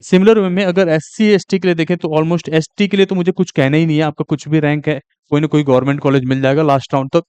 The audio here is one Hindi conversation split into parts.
सिमिलर वे में अगर एससी एसटी के लिए देखें तो ऑलमोस्ट एसटी के लिए तो मुझे कुछ कहना ही नहीं है, आपका कुछ भी रैंक है कोई ना कोई गवर्नमेंट कॉलेज मिल जाएगा लास्ट राउंड तक।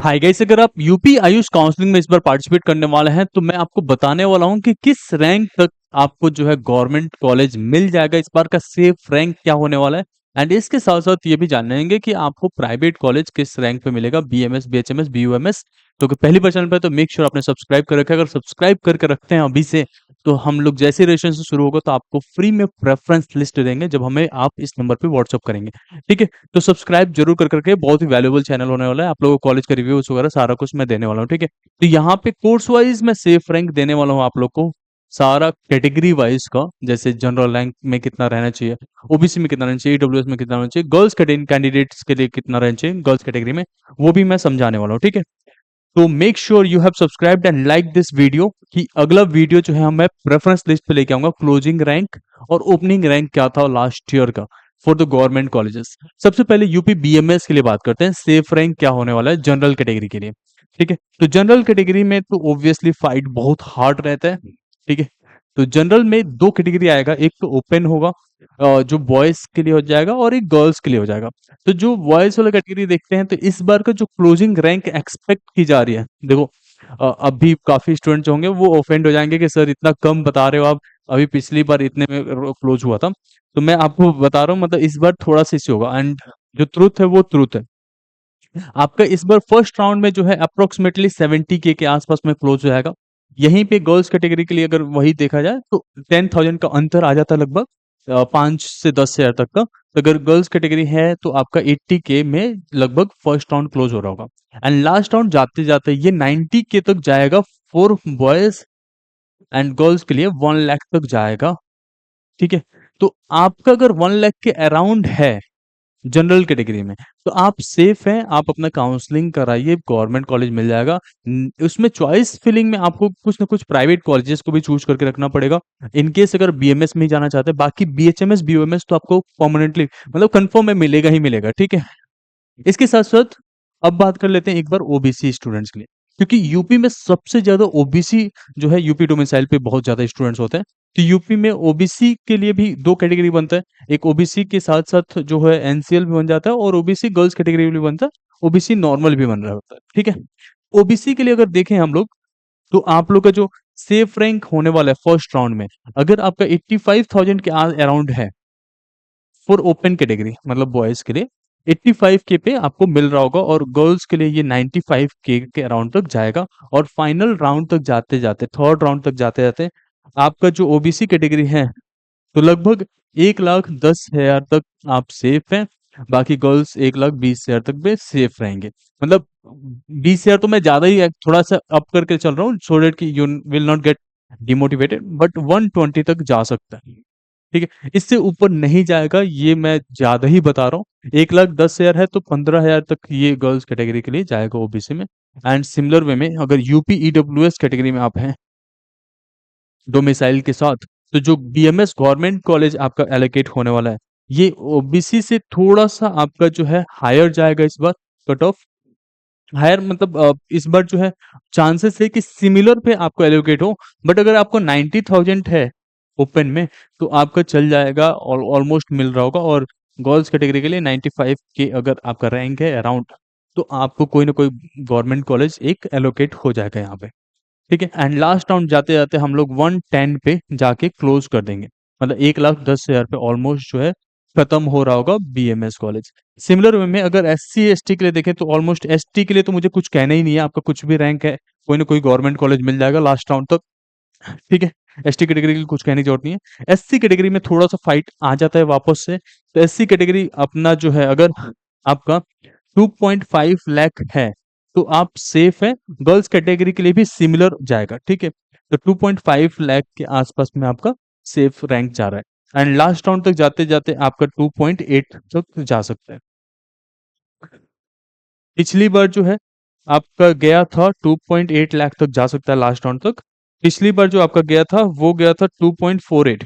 हाय गाइस, अगर आप यूपी आयुष काउंसलिंग में इस बार पार्टिसिपेट करने वाले हैं तो मैं आपको बताने वाला हूं कि किस रैंक तक आपको जो है गवर्नमेंट कॉलेज मिल जाएगा, इस बार का सेफ रैंक क्या होने वाला है। एंड इसके साथ साथ ये भी जानेंगे कि आपको प्राइवेट कॉलेज किस रैंक पे मिलेगा, बीएमएस बीएचएमएस बीयूएमएस। तो पहली बार चैनल पे तो मेक श्योर आपने सब्सक्राइब कर रखा है, अगर सब्सक्राइब करके रखते हैं अभी से तो हम लोग जैसे रजिस्ट्रेशन शुरू होगा तो आपको फ्री में प्रेफरेंस लिस्ट देंगे जब हमें आप इस नंबर पे व्हाट्सअप करेंगे। ठीक है, तो सब्सक्राइब जरूर कर करके, बहुत ही वैल्यूएबल चैनल होने वाला है, आप लोगों को कॉलेज का रिव्यूज वगैरह सारा कुछ मैं देने वाला हूँ। ठीक है, तो यहाँ पे कोर्स वाइज मैं सेफ रैंक देने वाला हूँ आप लोग को, सारा कैटेगरी वाइज का, जैसे जनरल रैंक में कितना रहना चाहिए, ओबीसी में कितना रहना चाहिए, ईडब्ल्यूएस में कितना रहना चाहिए, गर्ल्स कैंडिडेट्स के लिए कितना रहना चाहिए गर्ल्स कैटेगरी में, वो भी मैं समझाने वाला हूँ। ठीक है, तो make sure you have subscribed and like this video कि अगला वीडियो जो है मैं प्रेफरेंस लिस्ट पे लेके आऊंगा, क्लोजिंग रैंक और ओपनिंग रैंक क्या था लास्ट ईयर का फॉर द गवर्नमेंट कॉलेजेस। सबसे पहले यूपी बीएमएस के लिए बात करते हैं, सेफ रैंक क्या होने वाला है जनरल कैटेगरी के लिए। ठीक है, तो जनरल कैटेगरी में तो ऑब्वियसली फाइट बहुत हार्ड रहता है। ठीक है, तो जनरल में दो कैटेगरी आएगा, एक तो ओपन होगा जो बॉयज के लिए हो जाएगा और एक गर्ल्स के लिए हो जाएगा। तो जो बॉयज वाला कैटेगरी देखते हैं तो इस बार का जो क्लोजिंग रैंक एक्सपेक्ट की जा रही है, देखो अभी काफी स्टूडेंट्स होंगे वो ऑफेंड हो जाएंगे कि सर इतना कम बता रहे हो आप, अभी पिछली बार इतने में क्लोज हुआ था। तो मैं आपको बता रहा हूँ मतलब इस बार थोड़ा सा इश्यू होगा, एंड जो ट्रुथ है वो ट्रुथ है। आपका इस बार फर्स्ट राउंड में जो है अप्रोक्सीमेटली 70K के आसपास में क्लोज हो जाएगा। यहीं पे गर्ल्स कैटेगरी के लिए अगर वही देखा जाए तो 10,000 का अंतर आ जाता है लगभग, 5 से 10 हजार तक का। तो अगर गर्ल्स कैटेगरी है तो आपका 80K में लगभग फर्स्ट राउंड क्लोज हो रहा होगा, एंड लास्ट राउंड जाते जाते ये 90K तक जाएगा फॉर बॉयज, एंड गर्ल्स के लिए 1 लाख तक जाएगा। ठीक है, तो आपका अगर 1 लाख के अराउंड है जनरल कैटेगरी में तो आप सेफ हैं, आप अपना काउंसलिंग कराइए, गवर्नमेंट कॉलेज मिल जाएगा। उसमें चॉइस फिलिंग में आपको कुछ ना कुछ प्राइवेट कॉलेजेस को भी चूज करके रखना पड़ेगा इन केस अगर बीएमएस में ही जाना चाहते हैं। बाकी बीएचएमएस बीयूएमएस तो आपको परमानेंटली मतलब कंफर्म में मिलेगा ही मिलेगा। ठीक है, इसके साथ साथ अब बात कर लेते हैं एक बार ओबीसी स्टूडेंट्स के लिए, क्योंकि यूपी में सबसे ज्यादा ओबीसी जो है यूपी डोमिसाइल पे बहुत ज्यादा स्टूडेंट्स होते हैं। तो यूपी में ओबीसी के लिए भी दो कैटेगरी बनता है, एक ओबीसी के साथ साथ जो है एनसीएल भी बन जाता है और ओबीसी गर्ल्स कैटेगरी भी बनता है, ओबीसी नॉर्मल भी बन रहा होता है। ठीक है, ओबीसी के लिए अगर देखें हम लोग तो आप लोग का जो सेफ रैंक होने वाला है फर्स्ट राउंड में, अगर आपका 85,000 के अराउंड है फॉर ओपन कैटेगरी मतलब बॉयज के लिए 85K पे आपको मिल रहा होगा, और गर्ल्स के लिए ये 95K के अराउंड तक जाएगा। और फाइनल राउंड तक जाते जाते, थर्ड राउंड तक जाते जाते आपका जो ओबीसी कैटेगरी है तो लगभग 1,10,000 तक आप सेफ हैं। बाकी गर्ल्स 1,20,000 तक भी सेफ रहेंगे। मतलब 20,000 तो मैं ज्यादा ही थोड़ा सा अप करके चल रहा हूँ सो डेट कि you will not get demotivated, but 120 तक जा सकता है। ठीक है, इससे ऊपर नहीं जाएगा, ये मैं ज्यादा ही बता रहा हूँ। 1,10,000 है तो 15,000 तक ये गर्ल्स कैटेगरी के लिए जाएगा ओबीसी में। एंड सिमिलर वे में अगर यूपी ईडब्ल्यूएस कैटेगरी में आप हैं डोमिसाइल के साथ, तो जो बीएमएस गवर्नमेंट कॉलेज आपका एलोकेट होने वाला है ये ओबीसी से थोड़ा सा आपका जो है हायर जाएगा इस बार, कट ऑफ हायर मतलब इस बार जो है चांसेस है कि सिमिलर पे आपको एलोकेट हो। बट अगर आपको 90,000 है ओपन में तो आपका चल जाएगा, ऑलमोस्ट मिल रहा होगा। और गर्ल्स कैटेगरी के लिए 95K अगर आपका रैंक है अराउंड तो आपको कोई ना कोई गवर्नमेंट कॉलेज एक एलोकेट हो जाएगा यहाँ पे। ठीक है, एंड लास्ट राउंड जाते जाते हम लोग 110 पे जाके क्लोज कर देंगे, मतलब 1,10,000 पे ऑलमोस्ट जो है खत्म हो रहा होगा बीएमएस कॉलेज। सिमिलर वे में अगर एससी एसटी के लिए देखें तो ऑलमोस्ट एसटी के लिए तो मुझे कुछ कहना ही नहीं है, आपका कुछ भी रैंक है कोई ना कोई गवर्नमेंट कॉलेज मिल जाएगा लास्ट राउंड तक। ठीक है, एसटी कैटेगरी के लिए कुछ कहने की जरूरत नहीं है। एससी कैटेगरी में थोड़ा सा फाइट आ जाता है वापस से, तो एससी कैटेगरी अपना जो है अगर आपका 2.5 लाख है तो आप सेफ है। गर्ल्स कैटेगरी के लिए भी सिमिलर जाएगा। ठीक है, तो 2.5 लाख के आसपास में आपका सेफ रैंक जा रहा है, एंड लास्ट राउंड तक जाते जाते आपका 2.8 तक जा सकता है। पिछली बार जो है आपका गया था 2.8 लाख तक जा सकता है लास्ट राउंड तक। पिछली बार जो आपका गया था वो गया था 2.48,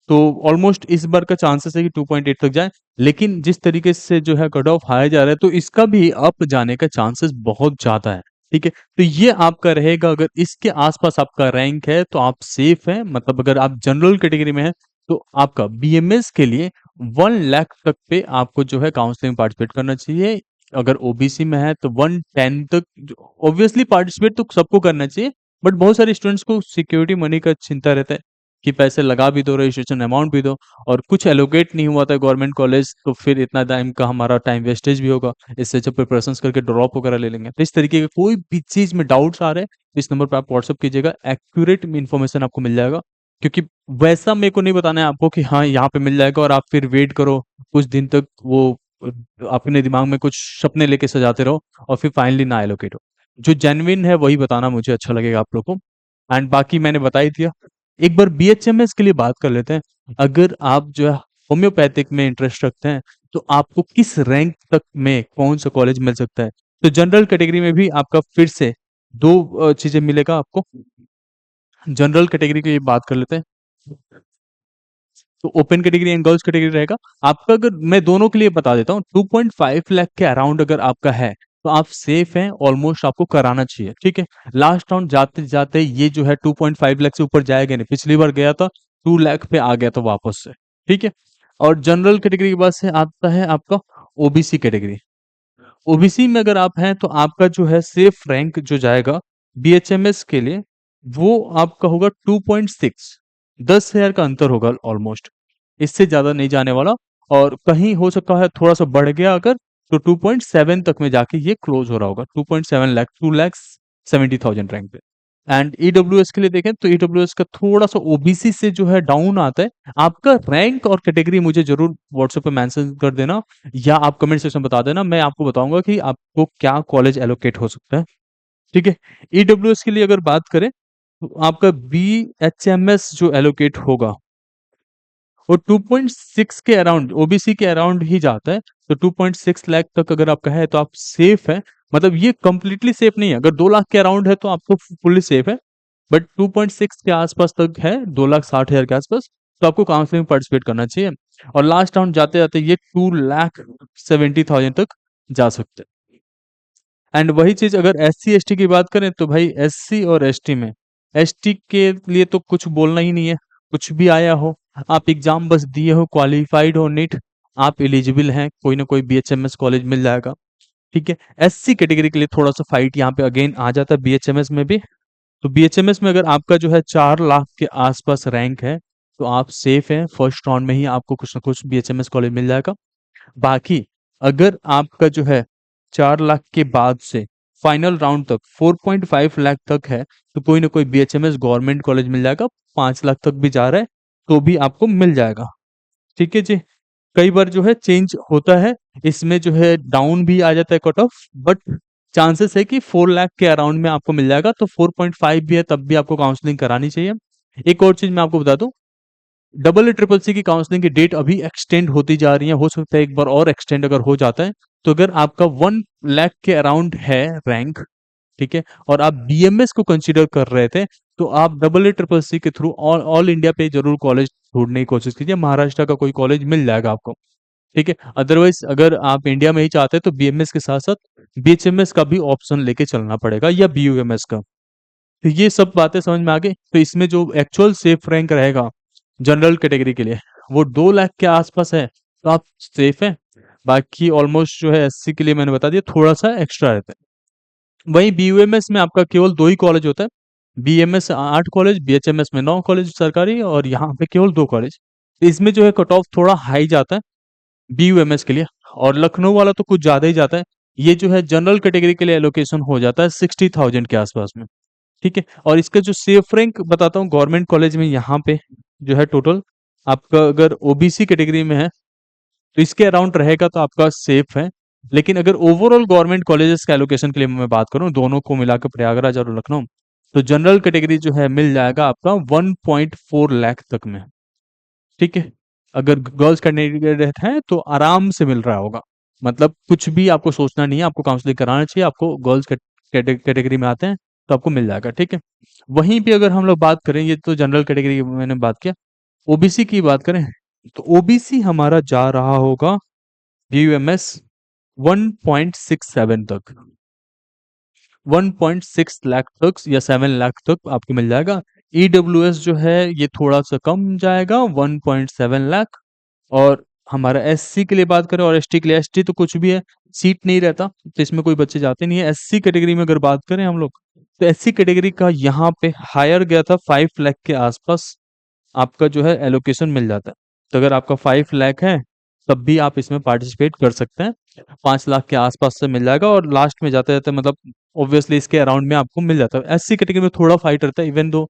तो ऑलमोस्ट इस बार का चांसेस है कि 2.8 तक जाए। लेकिन जिस तरीके से जो है कट ऑफ हाया जा रहा है तो इसका भी अप जाने का चांसेस बहुत ज्यादा है। ठीक है? तो ये आपका रहेगा, अगर इसके आस-पास आपका रैंक है तो आप सेफ हैं, मतलब अगर आप जनरल कैटेगरी में हैं तो आपका बीएमएस के लिए 1 लाख तक पे आपको जो है काउंसलिंग पार्टिसिपेट करना चाहिए। अगर ओबीसी में है तो 110 तक, जो ऑब्वियसली पार्टिसिपेट तो सबको करना चाहिए, बट बहुत सारे स्टूडेंट्स को सिक्योरिटी मनी का चिंता रहता है कि पैसे लगा भी दो, रजिस्ट्रेशन अमाउंट भी दो, और कुछ एलोकेट नहीं हुआ था गवर्नमेंट कॉलेज, तो फिर इतना टाइम का हमारा टाइम वेस्टेज भी होगा। इससे अच्छा प्रिपरेशंस करके ड्रॉप वगैरह ले लेंगे। तो इस तरीके के कोई भी चीज़ में डाउट्स आ रहे हैं, तो इस नंबर पे आप व्हाट्सएप कीजिएगा, एक्यूरेट इन्फॉर्मेशन आपको मिल जाएगा। क्योंकि वैसा मेरे को नहीं बताना है आपको कि हाँ, यहाँ पे मिल जाएगा और आप फिर वेट करो कुछ दिन तक, वो अपने दिमाग में कुछ सपने लेके सजाते रहो और फिर फाइनली ना एलोकेट हो। जो जेन्युइन है वही बताना मुझे अच्छा लगेगा आप लोग को। एंड बाकी मैंने बता ही दिया। एक बार बीएचएमएस के लिए बात कर लेते हैं। अगर आप जो है होम्योपैथिक में इंटरेस्ट रखते हैं, तो आपको किस रैंक तक में कौन-सा कॉलेज मिल सकता है? तो जनरल कैटेगरी में भी आपका फिर से 2 चीज़ें मिलेगा आपको। जनरल कैटेगरी की बात कर लेते हैं। तो open category and girls category रहेगा। आपका, अगर मैं दोनों के लिए बता देता हूँ, 2.5 लाख के अराउंड अगर आपका है, तो आप सेफ हैं, ऑलमोस्ट आपको कराना चाहिए, ठीक है? लास्ट राउंड जाते-जाते ये जो है 2.5 लाख से ऊपर जाएगा नहीं, पिछली बार गया था 2 लाख पे आ गया था वापस से, ठीक है? और जनरल कैटेगरी के बाद से आता है आपका ओबीसी कैटेगरी। ओबीसी में अगर आप हैं तो आपका जो है सेफ रैंक जो जाएगा बीएचएमएस के लिए, वो आपका होगा 2.6। 10,000 का अंतर होगा ऑलमोस्ट, इससे ज्यादा नहीं जाने वाला। और कहीं हो सकता है थोड़ा सा बढ़ गया अगर, तो 2.7 तक में जाके ये क्लोज हो रहा होगा, 2.7 लाख, 2,70,000 रैंक पे। एंड ईडब्ल्यूएस के लिए देखें तो ईडब्ल्यूएस का थोड़ा सा ओबीसी से जो है डाउन आता है। आपका रैंक और कैटेगरी मुझे जरूर व्हाट्सएप पे मेंशन कर देना, या आप कमेंट सेक्शन में बता देना, मैं आपको बताऊंगा कि आपको क्या कॉलेज एलोकेट हो सकता है, ठीक है? ईडब्ल्यूएस के लिए अगर बात करें तो आपका बीएचएमएस जो एलोकेट होगा वो 2.6 के अराउंड, ओबीसी के अराउंड ही जाता है। तो 2.6 लाख तक अगर आपका है तो आप सेफ है। मतलब ये कंप्लीटली सेफ नहीं है, अगर 2 लाख के अराउंड है तो आपको फुल्ली सेफ है, बट 2.6 के आसपास तक है, 2,60,000 के आसपास, तो आपको काउंसलिंग में पार्टिसिपेट करना चाहिए। और लास्ट राउंड जाते जाते ये 2,70,000 तक जा सकते हैं। एंड वही चीज अगर एस सी एस टी की बात करें तो भाई एस सी और एस टी में, एस टी के लिए तो कुछ बोलना ही नहीं है। कुछ भी आया हो, आप एग्जाम बस दिए हो, क्वालिफाइड हो नीट, आप एलिजिबल हैं, कोई ना कोई बीएचएमएस कॉलेज मिल जाएगा, ठीक है? एससी कैटेगरी के लिए थोड़ा सा फाइट यहाँ पे अगेन आ जाता है बीएचएमएस में भी। तो बीएचएमएस में अगर आपका जो है 4 लाख के आसपास रैंक है, तो आप सेफ हैं, फर्स्ट राउंड में ही आपको कुछ ना कुछ बीएचएमएस कॉलेज मिल जाएगा। बाकी अगर आपका जो है 4 लाख के बाद से फाइनल राउंड तक 4.5 लाख तक है, तो कोई ना कोई बीएचएमएस गवर्नमेंट कॉलेज मिल जाएगा। 5 लाख तक भी जा रहा है तो भी आपको मिल जाएगा, ठीक है जी? कई बार जो है चेंज होता है, इसमें जो है डाउन भी आ जाता है कट ऑफ, बट चांसेस है कि 4 लाख के अराउंड में आपको मिल जाएगा। तो 4.5 भी है तब भी आपको काउंसलिंग करानी चाहिए। एक और चीज मैं आपको बता दूं, डबल ए ट्रिपल सी की काउंसलिंग की डेट अभी एक्सटेंड होती जा रही है, हो सकता है एक बार और एक्सटेंड अगर हो जाता है। तो अगर आपका 1 लाख के अराउंड है रैंक, ठीक है, और आप बीएमएस को कंसीडर कर रहे थे, तो आप डबल ए ट्रिपल सी के थ्रू ऑल ऑल इंडिया पे जरूर कॉलेज ढूंढने की कोशिश कीजिए, महाराष्ट्र का कोई कॉलेज मिल जाएगा आपको, ठीक है? अदरवाइज अगर आप इंडिया में ही चाहते हैं तो बीएमएस के साथ साथ बीएचएमएस का भी ऑप्शन लेके चलना पड़ेगा, या बीयूएमएस का। तो ये सब बातें समझ में आ गई। तो इसमें जो एक्चुअल सेफ रैंक रहेगा जनरल कैटेगरी के लिए, वो 2 लाख के आसपास है, तो आप सेफ हैं। बाकी ऑलमोस्ट जो है एससी के लिए मैंने बता दिया, थोड़ा सा एक्स्ट्रा रहता है। वहीं बीयूएमएस में आपका केवल 2 ही कॉलेज होता है। बीएमएस 8 कॉलेज, बीएचएमएस में 9 कॉलेज सरकारी, और यहाँ पे केवल 2 कॉलेज। इसमें जो है कट ऑफ थोड़ा हाई जाता है बीयूएमएस के लिए, और लखनऊ वाला तो कुछ ज्यादा ही जाता है। ये जो है जनरल कैटेगरी के लिए एलोकेशन हो जाता है 60,000 के आसपास में, ठीक है? और इसका जो सेफ रैंक बताता हूँ गवर्नमेंट कॉलेज में, यहाँ पे जो है टोटल आपका अगर ओबीसी कैटेगरी में है तो इसके अराउंड रहेगा, तो आपका सेफ है। लेकिन अगर ओवरऑल गवर्नमेंट कॉलेजेस का एलोकेशन के लिए मैं बात करूँ, दोनों को मिलाकर प्रयागराज और लखनऊ, तो जनरल कैटेगरी जो है मिल जाएगा आपका 1.4 लाख तक में, ठीक है? अगर गर्ल्स कैंडिडेट हैं तो आराम से मिल रहा होगा, मतलब कुछ भी आपको सोचना नहीं है, आपको काउंसलिंग कराना चाहिए, आपको गर्ल्स कैटेगरी में आते हैं तो आपको मिल जाएगा, ठीक है? वहीं पे अगर हम लोग बात करें, ये तो जनरल कैटेगरी की मैंने बात किया, ओबीसी की बात करें, तो ओबीसी हमारा जा रहा होगा बीयूएमएस 1.67 तक, 1.6 लाख तक या 7 लाख तक आपको मिल जाएगा। ईडब्ल्यूएस जो है ये थोड़ा सा कम जाएगा, 1.7 लाख। और हमारा एससी के लिए बात करें और एसटी के लिए, एसटी तो कुछ भी है, सीट नहीं रहता तो इसमें कोई बच्चे जाते नहीं है। एससी कैटेगरी में अगर बात करें हम लोग, तो एससी कैटेगरी का यहाँ पे हायर गया था 5 लाख के आसपास आपका जो है एलोकेशन मिल जाता है। तो अगर आपका 5 लाख है तब भी आप इसमें पार्टिसिपेट कर सकते हैं। 5 लाख के आसपास से मिल जाएगा और लास्ट में जाते जाते मतलब ऑब्वियसली इसके अराउंड में आपको मिल जाता है। एससी कैटेगरी में थोड़ा फाइट रहता है, इवन दो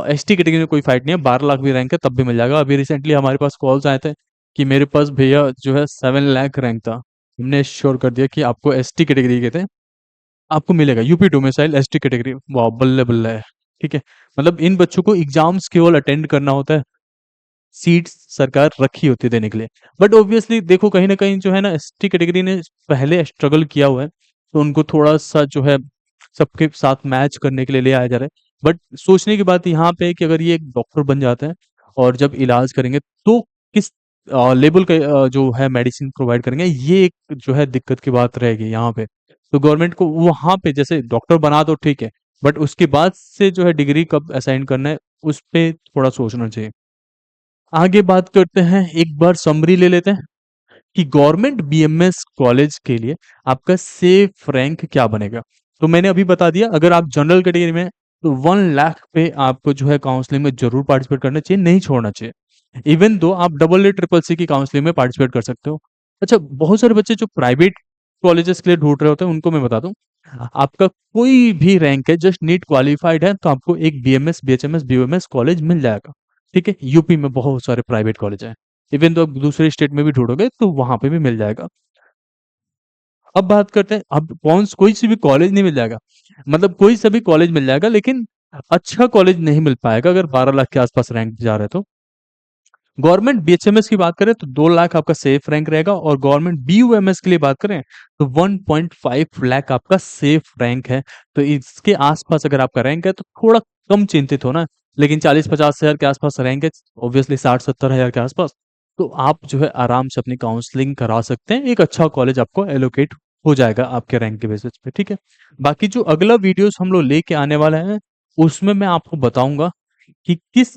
एसटी कैटेगरी में कोई फाइट नहीं है, 12 लाख भी रैंक है तब भी मिल जाएगा। अभी रिसेंटली हमारे पास कॉल्स आए थे कि मेरे पास भैया जो है 7 लाख रैंक था, हमने श्योर कर दिया कि आपको एसटी कैटेगरी के थे, आपको मिलेगा यूपी डोमिसाइल एसटी कैटेगरी। वाह, बल्ले बल्ले है। ठीक है, मतलब इन बच्चों को एग्जाम्स केवल अटेंड करना होता है, सीट्स सरकार रखी होती है देने के लिए। बट ऑब्वियसली देखो कहीं ना कहीं जो है ना एसटी कैटेगरी ने पहले स्ट्रगल किया हुआ है, तो उनको थोड़ा सा जो है सबके साथ मैच करने के लिए ले आया जा रहा है। बट सोचने की बात यहाँ पे है कि अगर ये एक डॉक्टर बन जाते हैं और जब इलाज करेंगे तो किस लेवल का जो है मेडिसिन प्रोवाइड करेंगे, ये एक जो है दिक्कत की बात रहेगी यहाँ पे। तो गवर्नमेंट को वहां पे जैसे डॉक्टर बना दो ठीक है, बट उसके बाद से जो है डिग्री कब असाइन करना है उस पे थोड़ा सोचना चाहिए। आगे बात करते हैं, एक बार समरी ले लेते हैं कि गवर्नमेंट बीएमएस कॉलेज के लिए आपका सेफ रैंक क्या बनेगा। तो मैंने अभी बता दिया, अगर आप जनरल कैटेगरी में हैं, तो 1 लाख पे आपको जो है काउंसलिंग में जरूर पार्टिसिपेट करना चाहिए, नहीं छोड़ना चाहिए। इवन दो आप डबल ए ट्रिपल सी की काउंसलिंग में पार्टिसिपेट कर सकते हो। अच्छा, बहुत सारे बच्चे जो प्राइवेट कॉलेजेस के लिए ढूंढ रहे होते हैं उनको मैं बता दूं, आपका कोई भी रैंक है, जस्ट नीट क्वालिफाइड है तो आपको एक बीएमएस बीएचएमएस बीओएमएस कॉलेज मिल जाएगा। ठीक है, यूपी में बहुत सारे प्राइवेट कॉलेज हैं, इवन तो आप दूसरे स्टेट में भी ढूंढोगे तो वहां पे भी मिल जाएगा। अब बात करते हैं, अब कौन कोई सी भी कॉलेज नहीं मिल जाएगा, मतलब कोई सा भी कॉलेज मिल जाएगा लेकिन अच्छा कॉलेज नहीं मिल पाएगा अगर 12 लाख के आसपास रैंक जा रहे हैं तो। गवर्नमेंट बीएचएमएस की बात करें तो 2 लाख आपका सेफ रैंक रहेगा, और गवर्नमेंट बीयूएमएस के लिए बात करें तो 1.5 लाख आपका सेफ रैंक है। तो इसके आसपास अगर आपका रैंक है तो थोड़ा कम चिंतित होना, लेकिन 40-50 हजार के आसपास रैंक है, ऑब्वियसली 60-70 हजार के आसपास, तो आप जो है आराम से अपनी काउंसलिंग करा सकते हैं, एक अच्छा कॉलेज आपको एलोकेट हो जाएगा आपके रैंक के बेसिस पे। ठीक है, बाकी जो अगला वीडियोस हम लोग लेके आने वाले हैं उसमें मैं आपको बताऊंगा कि किस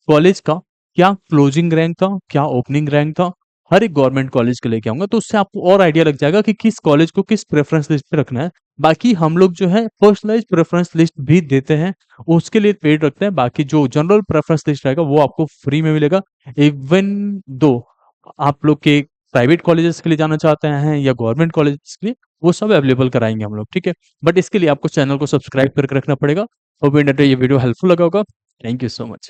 कॉलेज का क्या क्लोजिंग रैंक था, क्या ओपनिंग रैंक था, हर एक गवर्नमेंट कॉलेज के लेके आऊंगा, तो उससे आपको और आइडिया लग जाएगा कि किस कॉलेज को किस प्रेफरेंस लिस्ट पे रखना है। बाकी हम लोग जो है पर्सनलाइज प्रेफरेंस लिस्ट भी देते हैं, उसके लिए पेड रखते हैं। बाकी जो जनरल प्रेफरेंस लिस्ट रहेगा वो आपको फ्री में मिलेगा। इवन दो आप लोग के प्राइवेट कॉलेजेस के लिए जाना चाहते हैं या गवर्नमेंट कॉलेजेस के लिए, वो सब अवेलेबल कराएंगे हम लोग। ठीक है, बट इसके लिए आपको चैनल को सब्सक्राइब करके रखना पड़ेगा। और ये वीडियो हेल्पफुल लगा होगा। Thank you so much.